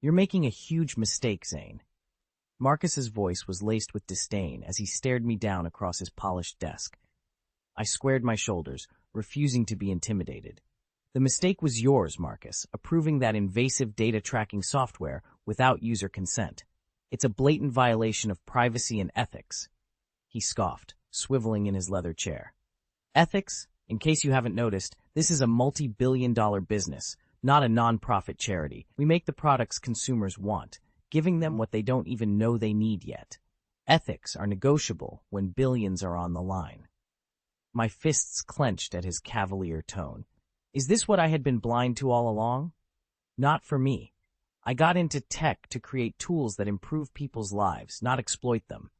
You're making a huge mistake, Zane. Marcus's voice was laced with disdain as he stared me down across his polished desk. I squared my shoulders, refusing to be intimidated. The mistake was yours, Marcus, approving that invasive data tracking software without user consent. It's a blatant violation of privacy and ethics. He scoffed, swiveling in his leather chair. Ethics? In case you haven't noticed, this is a multi-billion-dollar business, not a non-profit charity. We make the products consumers want, giving them what they don't even know they need yet. Ethics are negotiable when billions are on the line. My fists clenched at his cavalier tone. Is this what I had been blind to all along? Not for me. I got into tech to create tools that improve people's lives, not exploit them.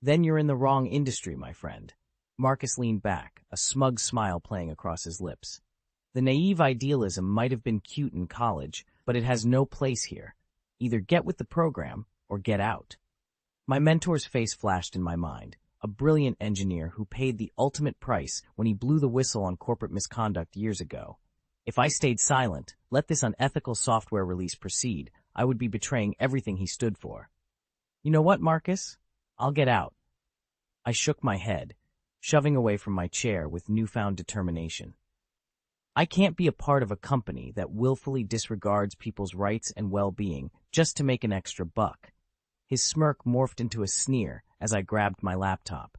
Then you're in the wrong industry, my friend. Marcus leaned back, a smug smile playing across his lips. The naive idealism might have been cute in college, but it has no place here. Either get with the program or get out. My mentor's face flashed in my mind, a brilliant engineer who paid the ultimate price when he blew the whistle on corporate misconduct years ago. If I stayed silent, let this unethical software release proceed, I would be betraying everything he stood for. You know what, Marcus? I'll get out. I shook my head, shoving away from my chair with newfound determination. I can't be a part of a company that willfully disregards people's rights and well-being just to make an extra buck. His smirk morphed into a sneer as I grabbed my laptop.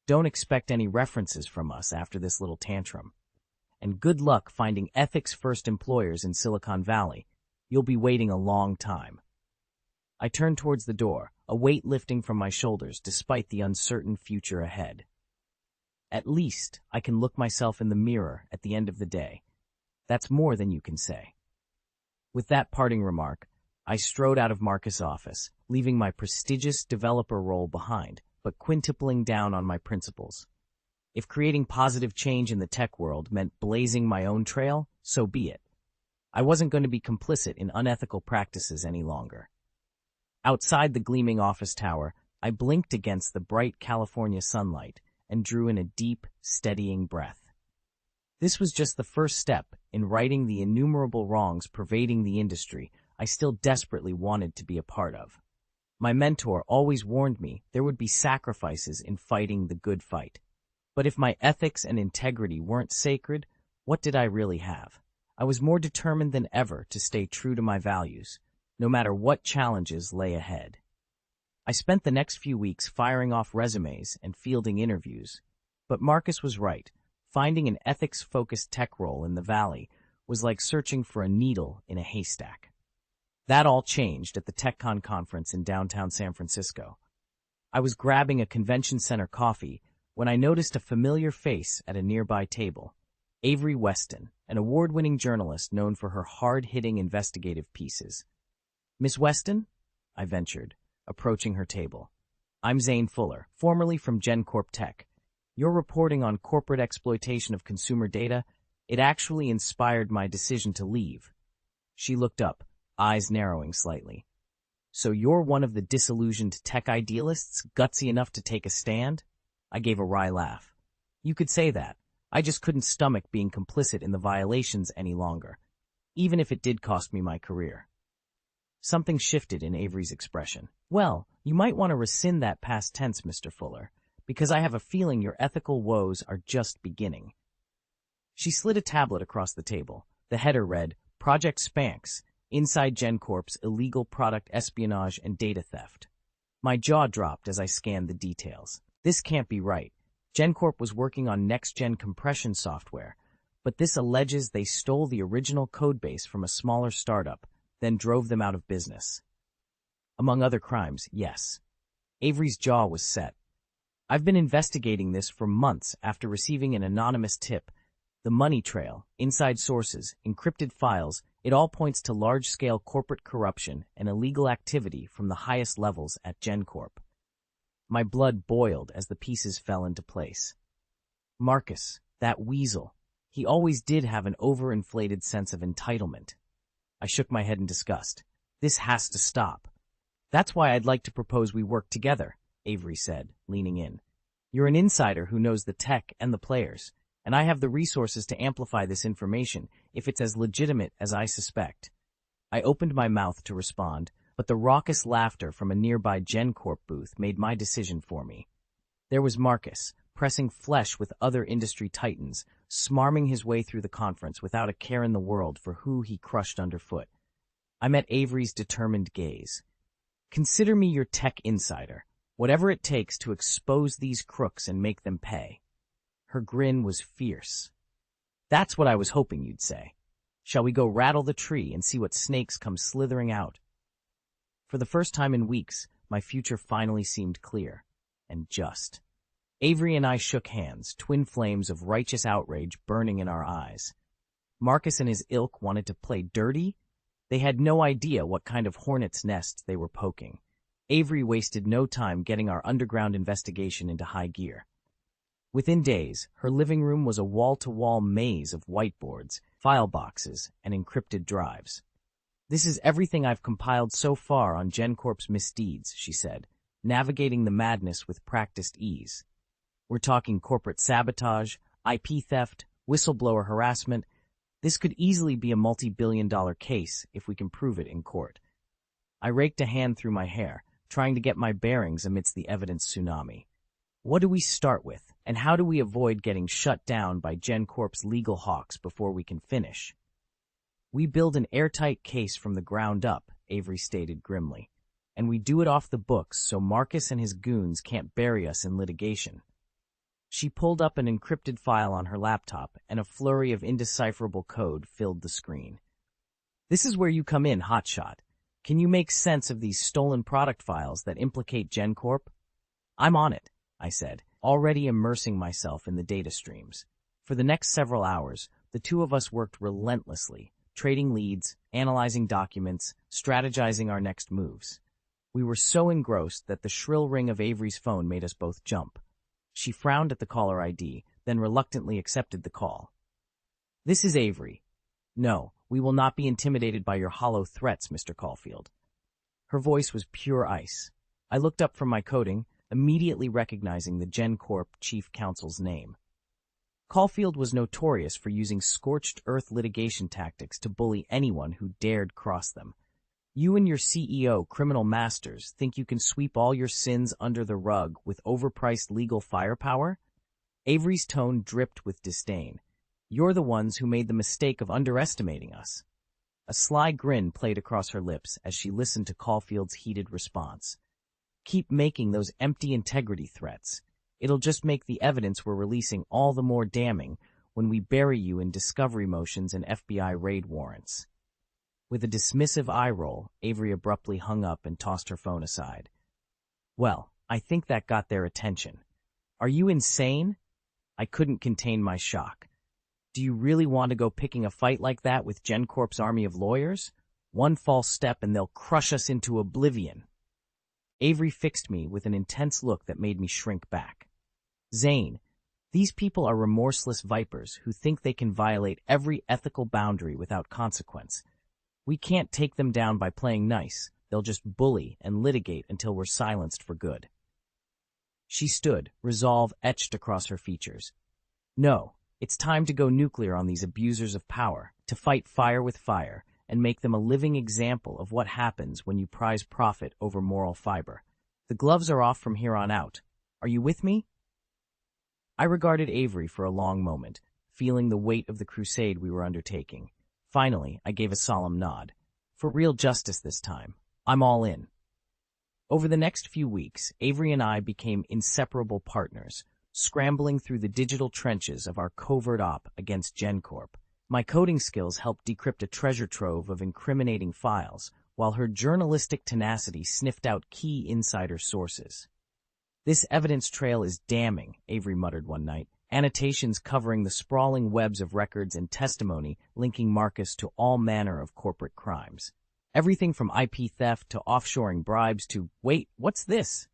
Don't expect any references from us after this little tantrum. And good luck finding ethics-first employers in Silicon Valley. You'll be waiting a long time. I turned towards the door, a weight lifting from my shoulders despite the uncertain future ahead. At least I can look myself in the mirror at the end of the day. That's more than you can say. With that parting remark, I strode out of Marcus' office, leaving my prestigious developer role behind, but quintupling down on my principles. If creating positive change in the tech world meant blazing my own trail, so be it. I wasn't going to be complicit in unethical practices any longer. Outside the gleaming office tower, I blinked against the bright California sunlight and drew in a deep, steadying breath. This was just the first step in righting the innumerable wrongs pervading the industry I still desperately wanted to be a part of. My mentor always warned me there would be sacrifices in fighting the good fight. But if my ethics and integrity weren't sacred, what did I really have? I was more determined than ever to stay true to my values, no matter what challenges lay ahead. I spent the next few weeks firing off resumes and fielding interviews. But Marcus was right. Finding an ethics-focused tech role in the Valley was like searching for a needle in a haystack. That all changed at the Techcon conference in downtown San Francisco. I was grabbing a convention center coffee when I noticed a familiar face at a nearby table. Avery Weston, an award-winning journalist known for her hard-hitting investigative pieces. Miss Weston? I ventured, approaching her table. I'm Zane Fuller, formerly from GenCorp Tech. Your reporting on corporate exploitation of consumer data, it actually inspired my decision to leave. She looked up, eyes narrowing slightly. So you're one of the disillusioned tech idealists, gutsy enough to take a stand? I gave a wry laugh. You could say that. I just couldn't stomach being complicit in the violations any longer, even if it did cost me my career. Something shifted in Avery's expression. Well, you might want to rescind that past tense, Mr. Fuller, because I have a feeling your ethical woes are just beginning. She slid a tablet across the table. The header read, Project Spanx, Inside GenCorp's Illegal Product Espionage and Data Theft. My jaw dropped as I scanned the details. This can't be right. GenCorp was working on next-gen compression software, but this alleges they stole the original codebase from a smaller startup, then drove them out of business. Among other crimes, yes. Avery's jaw was set. I've been investigating this for months after receiving an anonymous tip. The money trail, inside sources, encrypted files, it all points to large-scale corporate corruption and illegal activity from the highest levels at GenCorp. My blood boiled as the pieces fell into place. Marcus, that weasel, he always did have an overinflated sense of entitlement. I shook my head in disgust. This has to stop. That's why I'd like to propose we work together, Avery said, leaning in. You're an insider who knows the tech and the players, and I have the resources to amplify this information if it's as legitimate as I suspect. I opened my mouth to respond, but the raucous laughter from a nearby GenCorp booth made my decision for me. There was Marcus, pressing flesh with other industry titans, smarming his way through the conference without a care in the world for who he crushed underfoot. I met Avery's determined gaze. Consider me your tech insider, whatever it takes to expose these crooks and make them pay. Her grin was fierce. That's what I was hoping you'd say. Shall we go rattle the tree and see what snakes come slithering out? For the first time in weeks, my future finally seemed clear. And just. Avery and I shook hands, twin flames of righteous outrage burning in our eyes. Marcus and his ilk wanted to play dirty? They had no idea what kind of hornet's nest they were poking. Avery wasted no time getting our underground investigation into high gear. Within days, her living room was a wall-to-wall maze of whiteboards, file boxes, and encrypted drives. This is everything I've compiled so far on GenCorp's misdeeds, she said, navigating the madness with practiced ease. We're talking corporate sabotage, IP theft, whistleblower harassment. This could easily be a multi-billion-dollar case if we can prove it in court. I raked a hand through my hair, trying to get my bearings amidst the evidence tsunami. What do we start with, and how do we avoid getting shut down by GenCorp's legal hawks before we can finish? We build an airtight case from the ground up, Avery stated grimly, and we do it off the books so Marcus and his goons can't bury us in litigation. She pulled up an encrypted file on her laptop, and a flurry of indecipherable code filled the screen. This is where you come in, hotshot. Can you make sense of these stolen product files that implicate GenCorp? I'm on it, I said, already immersing myself in the data streams. For the next several hours, the two of us worked relentlessly, trading leads, analyzing documents, strategizing our next moves. We were so engrossed that the shrill ring of Avery's phone made us both jump. She frowned at the caller ID, then reluctantly accepted the call. This is Avery. No, we will not be intimidated by your hollow threats, Mr. Caulfield. Her voice was pure ice. I looked up from my coding, immediately recognizing the GenCorp chief counsel's name. Caulfield was notorious for using scorched earth litigation tactics to bully anyone who dared cross them. You and your CEO, Criminal Masters, think you can sweep all your sins under the rug with overpriced legal firepower? Avery's tone dripped with disdain. You're the ones who made the mistake of underestimating us. A sly grin played across her lips as she listened to Caulfield's heated response. Keep making those empty integrity threats. It'll just make the evidence we're releasing all the more damning when we bury you in discovery motions and FBI raid warrants. With a dismissive eye roll, Avery abruptly hung up and tossed her phone aside. Well, I think that got their attention. Are you insane? I couldn't contain my shock. Do you really want to go picking a fight like that with GenCorp's army of lawyers? One false step and they'll crush us into oblivion. Avery fixed me with an intense look that made me shrink back. Zane, these people are remorseless vipers who think they can violate every ethical boundary without consequence. We can't take them down by playing nice. They'll just bully and litigate until we're silenced for good. She stood, resolve etched across her features. No, it's time to go nuclear on these abusers of power, to fight fire with fire, and make them a living example of what happens when you prize profit over moral fiber. The gloves are off from here on out. Are you with me? I regarded Avery for a long moment, feeling the weight of the crusade we were undertaking. Finally, I gave a solemn nod. For real justice this time. I'm all in. Over the next few weeks, Avery and I became inseparable partners, scrambling through the digital trenches of our covert op against GenCorp. My coding skills helped decrypt a treasure trove of incriminating files, while her journalistic tenacity sniffed out key insider sources. This evidence trail is damning, Avery muttered one night. Annotations covering the sprawling webs of records and testimony linking Marcus to all manner of corporate crimes. Everything from IP theft to offshoring bribes to, wait, what's this?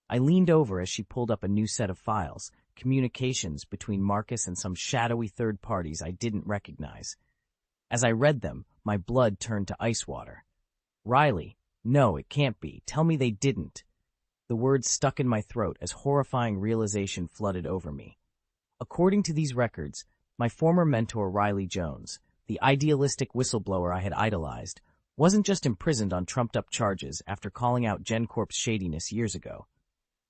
I leaned over as she pulled up a new set of files, communications between Marcus and some shadowy third parties I didn't recognize. As I read them, my blood turned to ice water. Riley, no, it can't be. Tell me they didn't. The words stuck in my throat as horrifying realization flooded over me. According to these records, my former mentor Riley Jones, the idealistic whistleblower I had idolized, wasn't just imprisoned on trumped-up charges after calling out GenCorp's shadiness years ago.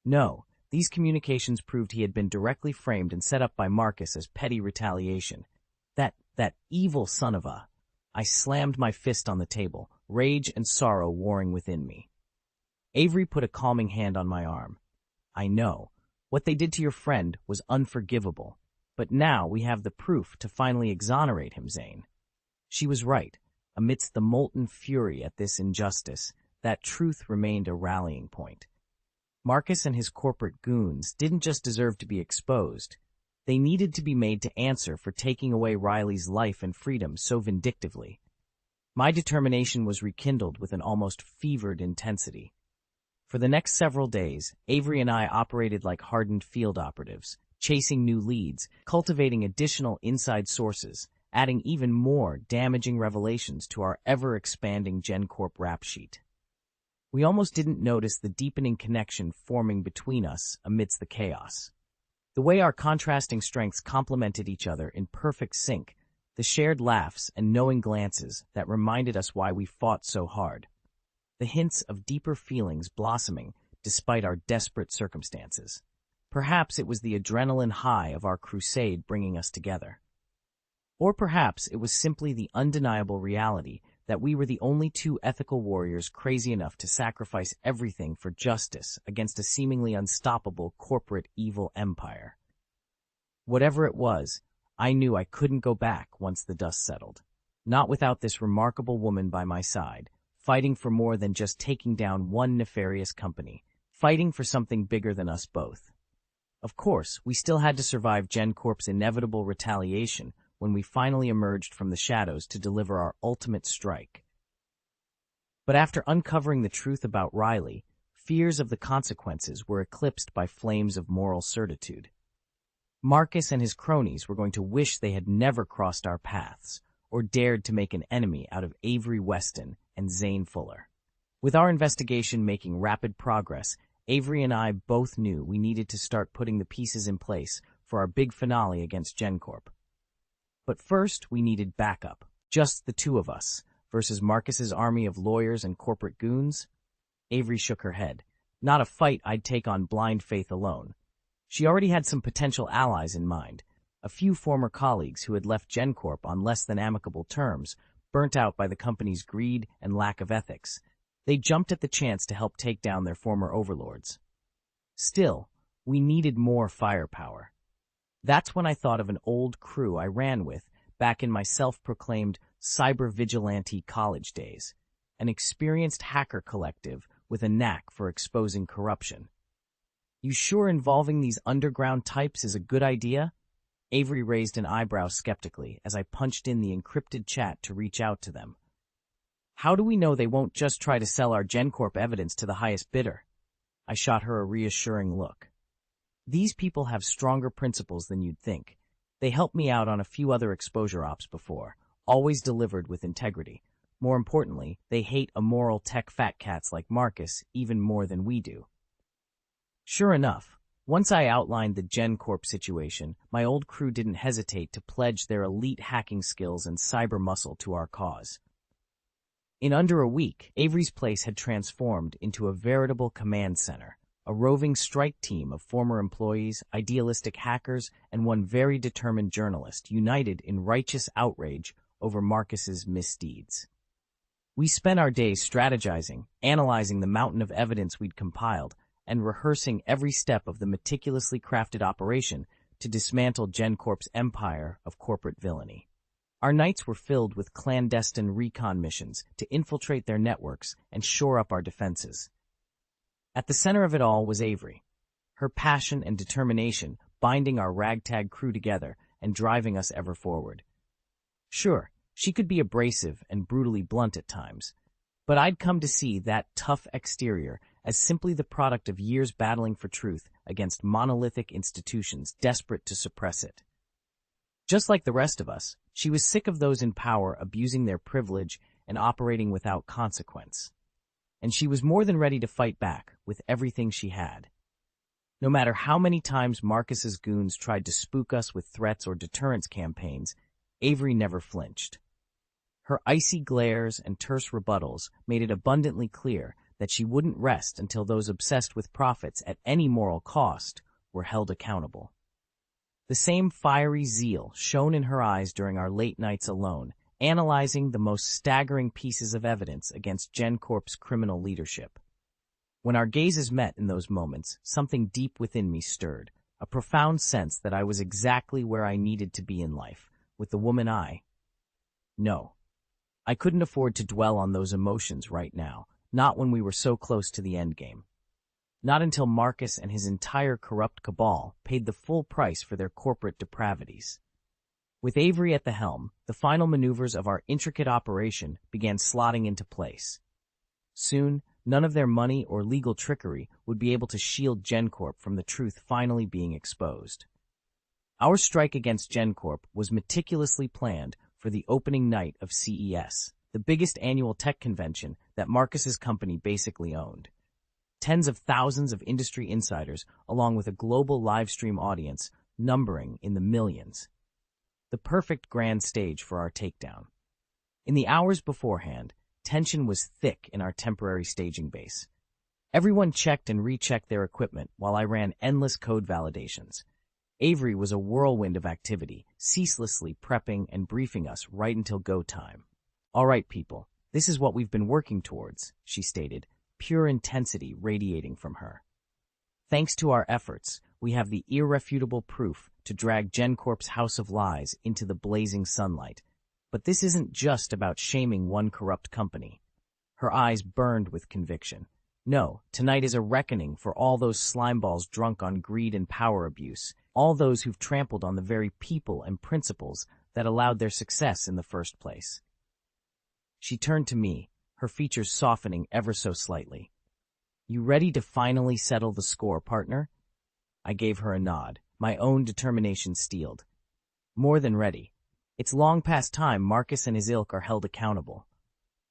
No, these communications proved he had been directly framed and set up by Marcus as petty retaliation. That evil son of a... I slammed my fist on the table, rage and sorrow warring within me. Avery put a calming hand on my arm. I know. What they did to your friend was unforgivable. But now we have the proof to finally exonerate him, Zane. She was right. Amidst the molten fury at this injustice, that truth remained a rallying point. Marcus and his corporate goons didn't just deserve to be exposed. They needed to be made to answer for taking away Riley's life and freedom so vindictively. My determination was rekindled with an almost fevered intensity. For the next several days, Avery and I operated like hardened field operatives, chasing new leads, cultivating additional inside sources, adding even more damaging revelations to our ever-expanding GenCorp rap sheet. We almost didn't notice the deepening connection forming between us amidst the chaos. The way our contrasting strengths complemented each other in perfect sync, the shared laughs and knowing glances that reminded us why we fought so hard. The hints of deeper feelings blossoming despite our desperate circumstances. Perhaps it was the adrenaline high of our crusade bringing us together. Or perhaps it was simply the undeniable reality that we were the only two ethical warriors crazy enough to sacrifice everything for justice against a seemingly unstoppable corporate evil empire. Whatever it was, I knew I couldn't go back once the dust settled. Not without this remarkable woman by my side, fighting for more than just taking down one nefarious company, fighting for something bigger than us both. Of course, we still had to survive GenCorp's inevitable retaliation when we finally emerged from the shadows to deliver our ultimate strike. But after uncovering the truth about Riley, fears of the consequences were eclipsed by flames of moral certitude. Marcus and his cronies were going to wish they had never crossed our paths, or dared to make an enemy out of Avery Weston and Zane Fuller. With our investigation making rapid progress, Avery and I both knew we needed to start putting the pieces in place for our big finale against GenCorp. But first, we needed backup. Just the two of us versus Marcus's army of lawyers and corporate goons? Avery shook her head. Not a fight I'd take on blind faith alone. She already had some potential allies in mind. A few former colleagues who had left GenCorp on less than amicable terms, burnt out by the company's greed and lack of ethics. They jumped at the chance to help take down their former overlords. Still, we needed more firepower. That's when I thought of an old crew I ran with back in my self-proclaimed cyber vigilante college days, an experienced hacker collective with a knack for exposing corruption. You sure involving these underground types is a good idea? Avery raised an eyebrow skeptically as I punched in the encrypted chat to reach out to them. How do we know they won't just try to sell our GenCorp evidence to the highest bidder? I shot her a reassuring look. These people have stronger principles than you'd think. They helped me out on a few other exposure ops before, always delivered with integrity. More importantly, they hate immoral tech fat cats like Marcus even more than we do. Sure enough, once I outlined the GenCorp situation, my old crew didn't hesitate to pledge their elite hacking skills and cyber muscle to our cause. In under a week, Avery's place had transformed into a veritable command center, a roving strike team of former employees, idealistic hackers, and one very determined journalist united in righteous outrage over Marcus's misdeeds. We spent our days strategizing, analyzing the mountain of evidence we'd compiled, and rehearsing every step of the meticulously crafted operation to dismantle GenCorp's empire of corporate villainy. Our nights were filled with clandestine recon missions to infiltrate their networks and shore up our defenses. At the center of it all was Avery, her passion and determination binding our ragtag crew together and driving us ever forward. Sure, she could be abrasive and brutally blunt at times, but I'd come to see that tough exterior as simply the product of years battling for truth against monolithic institutions desperate to suppress it. Just like the rest of us, she was sick of those in power abusing their privilege and operating without consequence. And she was more than ready to fight back with everything she had. No matter how many times Marcus's goons tried to spook us with threats or deterrence campaigns, Avery never flinched. Her icy glares and terse rebuttals made it abundantly clear that she wouldn't rest until those obsessed with profits at any moral cost were held accountable. The same fiery zeal shone in her eyes during our late nights alone, analyzing the most staggering pieces of evidence against GenCorp's criminal leadership. When our gazes met in those moments, something deep within me stirred, a profound sense that I was exactly where I needed to be in life, with the woman No, I couldn't afford to dwell on those emotions right now, not when we were so close to the endgame. Not until Marcus and his entire corrupt cabal paid the full price for their corporate depravities. With Avery at the helm, the final maneuvers of our intricate operation began slotting into place. Soon, none of their money or legal trickery would be able to shield GenCorp from the truth finally being exposed. Our strike against GenCorp was meticulously planned for the opening night of CES, the biggest annual tech convention that Marcus's company basically owned. Tens of thousands of industry insiders, along with a global live-stream audience numbering in the millions. The perfect grand stage for our takedown. In the hours beforehand, tension was thick in our temporary staging base. Everyone checked and rechecked their equipment while I ran endless code validations. Avery was a whirlwind of activity, ceaselessly prepping and briefing us right until go time. "All right, people, this is what we've been working towards," she stated, pure intensity radiating from her. "Thanks to our efforts, we have the irrefutable proof to drag GenCorp's House of Lies into the blazing sunlight. But this isn't just about shaming one corrupt company." Her eyes burned with conviction. "No, tonight is a reckoning for all those slimeballs drunk on greed and power abuse, all those who've trampled on the very people and principles that allowed their success in the first place." She turned to me, her features softening ever so slightly. "You ready to finally settle the score, partner?" I gave her a nod, my own determination steeled. "More than ready. It's long past time Marcus and his ilk are held accountable."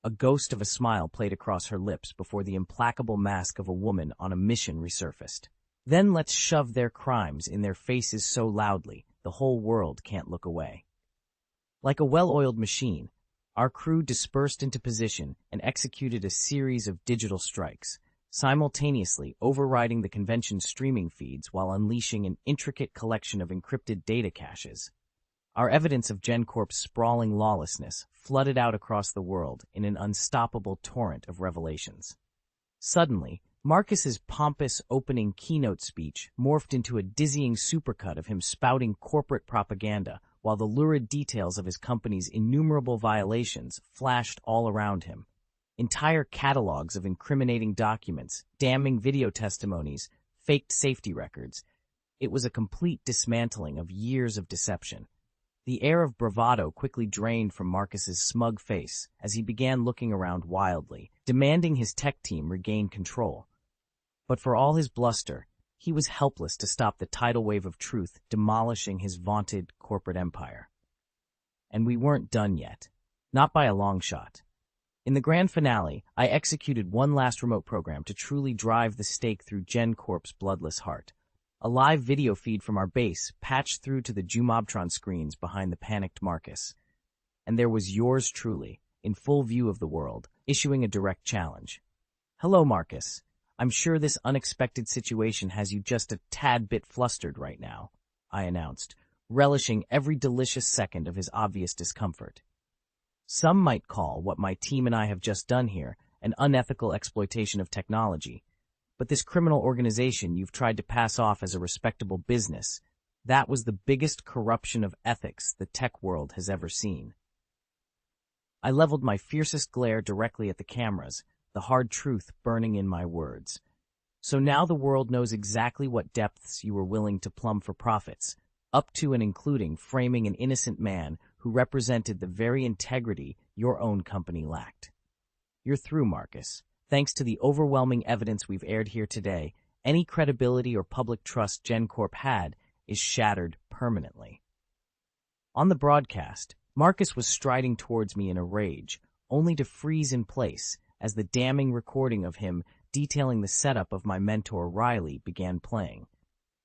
A ghost of a smile played across her lips before the implacable mask of a woman on a mission resurfaced. "Then let's shove their crimes in their faces so loudly the whole world can't look away." Like a well-oiled machine, our crew dispersed into position and executed a series of digital strikes, simultaneously overriding the convention's streaming feeds while unleashing an intricate collection of encrypted data caches. Our evidence of GenCorp's sprawling lawlessness flooded out across the world in an unstoppable torrent of revelations. Suddenly, Marcus's pompous opening keynote speech morphed into a dizzying supercut of him spouting corporate propaganda, while the lurid details of his company's innumerable violations flashed all around him. Entire catalogs of incriminating documents, damning video testimonies, faked safety records. It was a complete dismantling of years of deception. The air of bravado quickly drained from Marcus's smug face as he began looking around wildly, demanding his tech team regain control. But for all his bluster, he was helpless to stop the tidal wave of truth demolishing his vaunted corporate empire. And we weren't done yet. Not by a long shot. In the grand finale, I executed one last remote program to truly drive the stake through GenCorp's bloodless heart. A live video feed from our base patched through to the Jumobtron screens behind the panicked Marcus. And there was yours truly, in full view of the world, issuing a direct challenge. "Hello, Marcus. I'm sure this unexpected situation has you just a tad bit flustered right now," I announced, relishing every delicious second of his obvious discomfort. "Some might call what my team and I have just done here an unethical exploitation of technology. But this criminal organization you've tried to pass off as a respectable business, that was the biggest corruption of ethics the tech world has ever seen." I leveled my fiercest glare directly at the cameras, the hard truth burning in my words. "So now the world knows exactly what depths you were willing to plumb for profits, up to and including framing an innocent man who represented the very integrity your own company lacked. You're through, Marcus. Thanks to the overwhelming evidence we've aired here today, any credibility or public trust GenCorp had is shattered permanently." On the broadcast, Marcus was striding towards me in a rage, only to freeze in place as the damning recording of him detailing the setup of my mentor Riley began playing.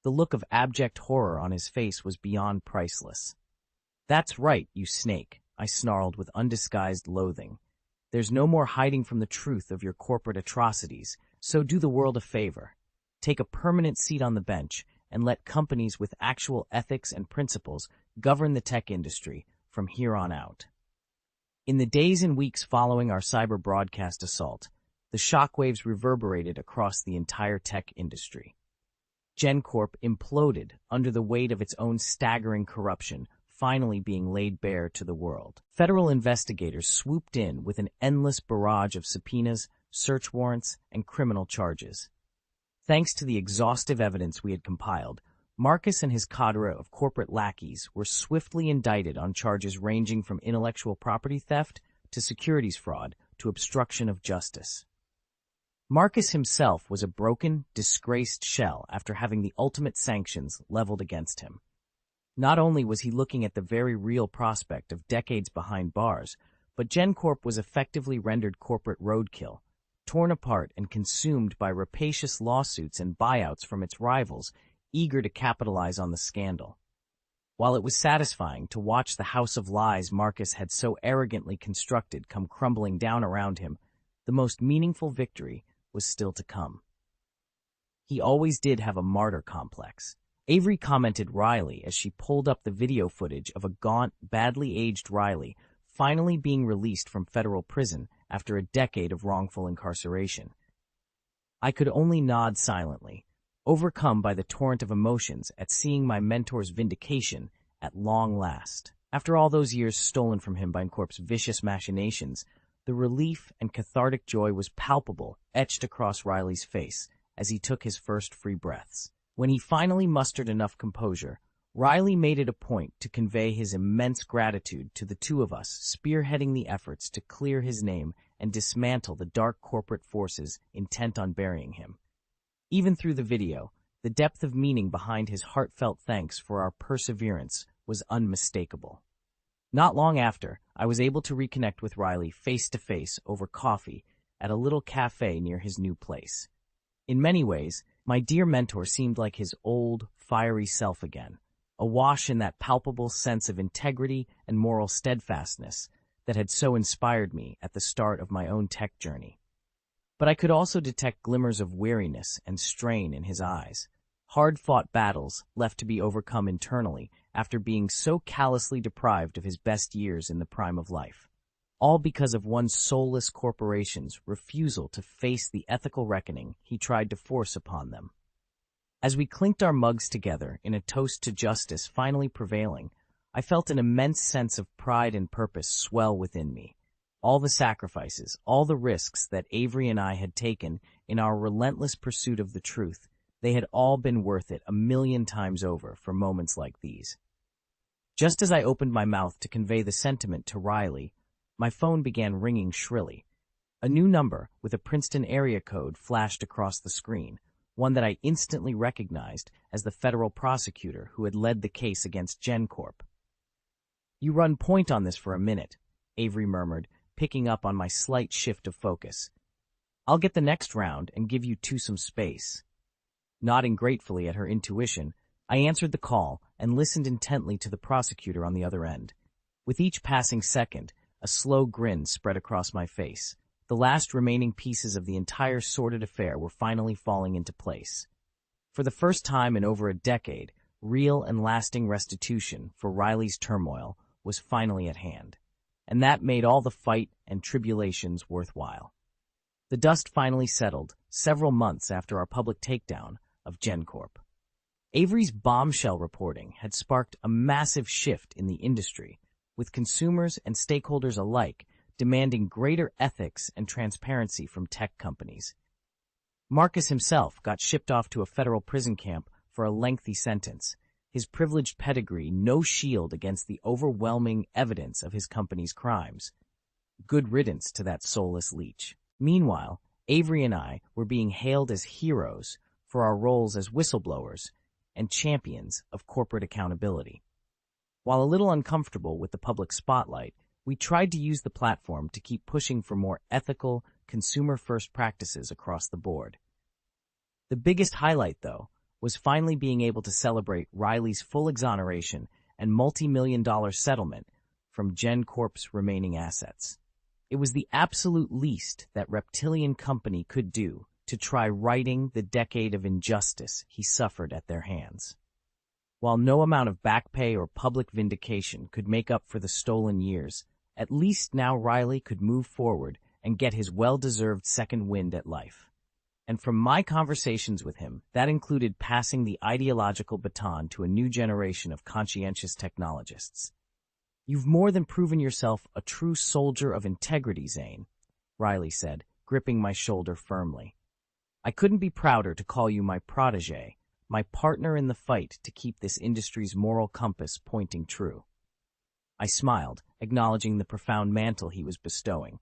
The look of abject horror on his face was beyond priceless. "That's right, you snake," I snarled with undisguised loathing. There's no more hiding from the truth of your corporate atrocities, so do the world a favor. Take a permanent seat on the bench and let companies with actual ethics and principles govern the tech industry from here on out. In the days and weeks following our cyber broadcast assault, the shockwaves reverberated across the entire tech industry. GenCorp imploded under the weight of its own staggering corruption, finally being laid bare to the world. Federal investigators swooped in with an endless barrage of subpoenas, search warrants, and criminal charges. Thanks to the exhaustive evidence we had compiled, Marcus and his cadre of corporate lackeys were swiftly indicted on charges ranging from intellectual property theft to securities fraud to obstruction of justice. Marcus himself was a broken, disgraced shell after having the ultimate sanctions leveled against him. Not only was he looking at the very real prospect of decades behind bars, but GenCorp was effectively rendered corporate roadkill, torn apart and consumed by rapacious lawsuits and buyouts from its rivals, eager to capitalize on the scandal. While it was satisfying to watch the house of lies Marcus had so arrogantly constructed come crumbling down around him, the most meaningful victory was still to come. He always did have a martyr complex. Avery commented wryly as she pulled up the video footage of a gaunt, badly aged Riley finally being released from federal prison after a decade of wrongful incarceration. I could only nod silently, overcome by the torrent of emotions at seeing my mentor's vindication at long last. After all those years stolen from him by GenCorp's vicious machinations, the relief and cathartic joy was palpable, etched across Riley's face as he took his first free breaths. When he finally mustered enough composure, Riley made it a point to convey his immense gratitude to the two of us, spearheading the efforts to clear his name and dismantle the dark corporate forces intent on burying him. Even through the video, the depth of meaning behind his heartfelt thanks for our perseverance was unmistakable. Not long after, I was able to reconnect with Riley face-to-face over coffee at a little cafe near his new place. In many ways, my dear mentor seemed like his old, fiery self again, awash in that palpable sense of integrity and moral steadfastness that had so inspired me at the start of my own tech journey. But I could also detect glimmers of weariness and strain in his eyes, hard-fought battles left to be overcome internally after being so callously deprived of his best years in the prime of life, all because of one soulless corporation's refusal to face the ethical reckoning he tried to force upon them. As we clinked our mugs together in a toast to justice finally prevailing, I felt an immense sense of pride and purpose swell within me. All the sacrifices, all the risks that Avery and I had taken in our relentless pursuit of the truth, they had all been worth it 1,000,000 times over for moments like these. Just as I opened my mouth to convey the sentiment to Riley, my phone began ringing shrilly. A new number with a Princeton area code flashed across the screen, one that I instantly recognized as the federal prosecutor who had led the case against GenCorp. "You run point on this for a minute," Avery murmured, picking up on my slight shift of focus. "I'll get the next round and give you two some space." Nodding gratefully at her intuition, I answered the call and listened intently to the prosecutor on the other end. With each passing second, a slow grin spread across my face. The last remaining pieces of the entire sordid affair were finally falling into place. For the first time in over a decade, real and lasting restitution for Riley's turmoil was finally at hand, and that made all the fight and tribulations worthwhile. The dust finally settled several months after our public takedown of GenCorp. Avery's bombshell reporting had sparked a massive shift in the industry, with consumers and stakeholders alike demanding greater ethics and transparency from tech companies. Marcus himself got shipped off to a federal prison camp for a lengthy sentence, his privileged pedigree no shield against the overwhelming evidence of his company's crimes. Good riddance to that soulless leech. Meanwhile, Avery and I were being hailed as heroes for our roles as whistleblowers and champions of corporate accountability. While a little uncomfortable with the public spotlight, we tried to use the platform to keep pushing for more ethical, consumer-first practices across the board. The biggest highlight, though, was finally being able to celebrate Riley's full exoneration and multi-million-dollar settlement from GenCorp's remaining assets. It was the absolute least that reptilian company could do to try righting the decade of injustice he suffered at their hands. While no amount of back pay or public vindication could make up for the stolen years, at least now Riley could move forward and get his well-deserved second wind at life. And from my conversations with him, that included passing the ideological baton to a new generation of conscientious technologists. "You've more than proven yourself a true soldier of integrity, Zane," Riley said, gripping my shoulder firmly. "I couldn't be prouder to call you my protege, my partner in the fight to keep this industry's moral compass pointing true." I smiled, acknowledging the profound mantle he was bestowing.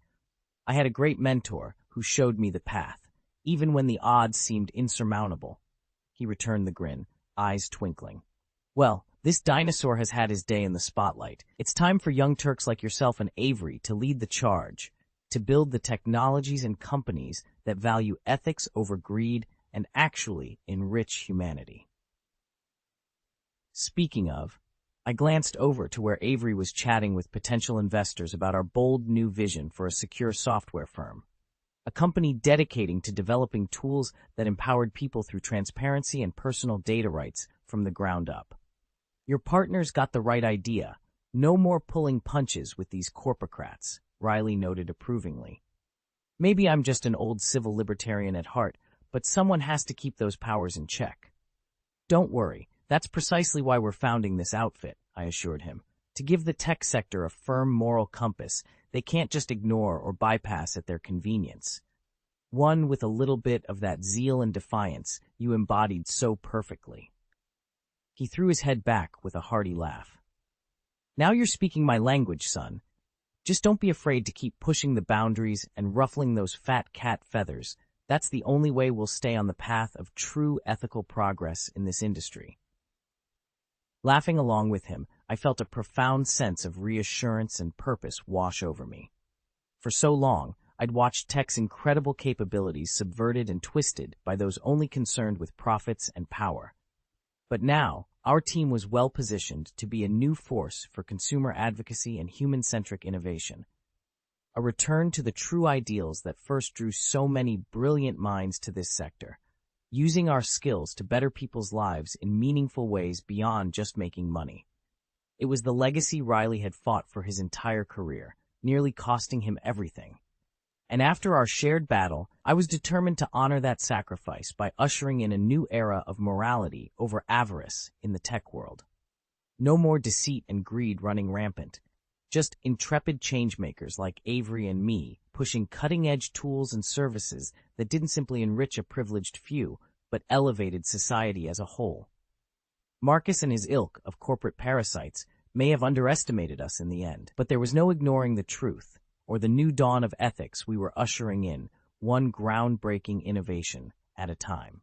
I had a great mentor who showed me the path, even when the odds seemed insurmountable. He returned the grin, eyes twinkling. "Well, this dinosaur has had his day in the spotlight. It's time for young Turks like yourself and Avery to lead the charge, to build the technologies and companies that value ethics over greed and actually enrich humanity." Speaking of, I glanced over to where Avery was chatting with potential investors about our bold new vision for a secure software firm, a company dedicating to developing tools that empowered people through transparency and personal data rights from the ground up. "Your partner's got the right idea. No more pulling punches with these corpocrats," Riley noted approvingly. "Maybe I'm just an old civil libertarian at heart, but someone has to keep those powers in check." "Don't worry, that's precisely why we're founding this outfit," I assured him. "To give the tech sector a firm moral compass they can't just ignore or bypass at their convenience. One with a little bit of that zeal and defiance you embodied so perfectly." He threw his head back with a hearty laugh. "Now you're speaking my language, son. Just don't be afraid to keep pushing the boundaries and ruffling those fat cat feathers. That's the only way we'll stay on the path of true ethical progress in this industry." Laughing along with him, I felt a profound sense of reassurance and purpose wash over me. For so long, I'd watched tech's incredible capabilities subverted and twisted by those only concerned with profits and power. But now, our team was well-positioned to be a new force for consumer advocacy and human-centric innovation. A return to the true ideals that first drew so many brilliant minds to this sector, using our skills to better people's lives in meaningful ways beyond just making money. It was the legacy Riley had fought for his entire career, nearly costing him everything. And after our shared battle, I was determined to honor that sacrifice by ushering in a new era of morality over avarice in the tech world. No more deceit and greed running rampant, just intrepid changemakers like Avery and me pushing cutting-edge tools and services that didn't simply enrich a privileged few, but elevated society as a whole. Marcus and his ilk of corporate parasites may have underestimated us in the end, but there was no ignoring the truth, or the new dawn of ethics we were ushering in, one groundbreaking innovation at a time.